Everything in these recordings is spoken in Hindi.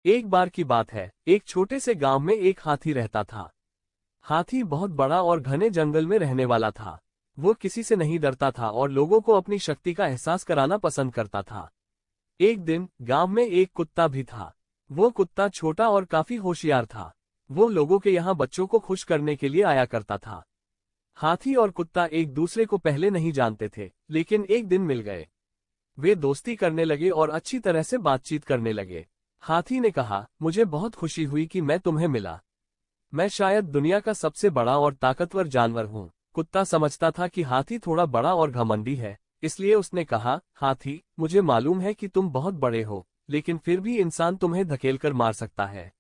एक बार की बात है, एक छोटे से गांव में एक हाथी रहता था। हाथी बहुत बड़ा और घने जंगल में रहने वाला था। वो किसी से नहीं डरता था और लोगों को अपनी शक्ति का एहसास कराना पसंद करता था। एक दिन गांव में एक कुत्ता भी था। वो कुत्ता छोटा और काफी होशियार था। वो लोगों के यहाँ बच्चों को खुश करने के लिए आया करता था। हाथी और कुत्ता एक दूसरे को पहले नहीं जानते थे, लेकिन एक दिन मिल गए। वे दोस्ती करने लगे और अच्छी तरह से बातचीत करने लगे। हाथी ने कहा, मुझे बहुत खुशी हुई कि मैं तुम्हें मिला। मैं शायद दुनिया का सबसे बड़ा और ताकतवर जानवर हूँ। कुत्ता समझता था कि हाथी थोड़ा बड़ा और घमंडी है, इसलिए उसने कहा, हाथी, मुझे मालूम है कि तुम बहुत बड़े हो, लेकिन फिर भी इंसान तुम्हें धकेलकर मार सकता है।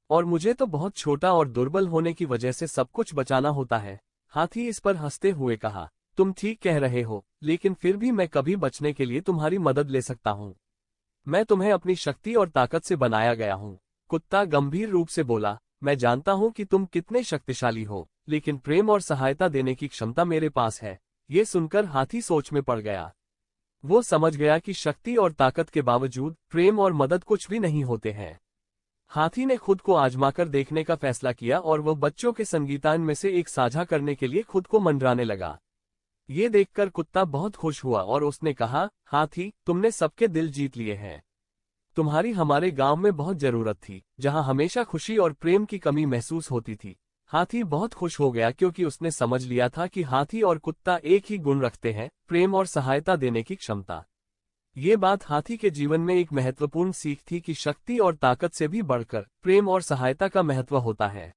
और मुझे तो बहुत छोटा और दुर्बल होने की वजह से सब कुछ बचाना होता है। हाथी इस पर हंसते हुए कहा, तुम ठीक कह रहे हो, लेकिन फिर भी मैं कभी बचने के लिए तुम्हारी मदद ले सकता हूँ। मैं तुम्हें अपनी शक्ति और ताकत से बनाया गया हूँ। कुत्ता गंभीर रूप से बोला, मैं जानता हूँ कि तुम कितने शक्तिशाली हो, लेकिन प्रेम और सहायता देने की क्षमता मेरे पास है। ये सुनकर हाथी सोच में पड़ गया। वो समझ गया कि शक्ति और ताकत के बावजूद प्रेम और मदद कुछ भी नहीं होते हैं। हाथी ने खुद को आजमाकर देखने का फैसला किया और वह बच्चों के संगीतान में से एक साझा करने के लिए खुद को मंडराने लगा। ये देखकर कुत्ता बहुत खुश हुआ और उसने कहा, हाथी, तुमने सबके दिल जीत लिए हैं। तुम्हारी हमारे गांव में बहुत जरूरत थी, जहां हमेशा खुशी और प्रेम की कमी महसूस होती थी। हाथी बहुत खुश हो गया क्योंकि उसने समझ लिया था कि हाथी और कुत्ता एक ही गुण रखते हैं, प्रेम और सहायता देने की क्षमता। ये बात हाथी के जीवन में एक महत्वपूर्ण सीख थी कि शक्ति और ताकत से भी बढ़कर प्रेम और सहायता का महत्व होता है।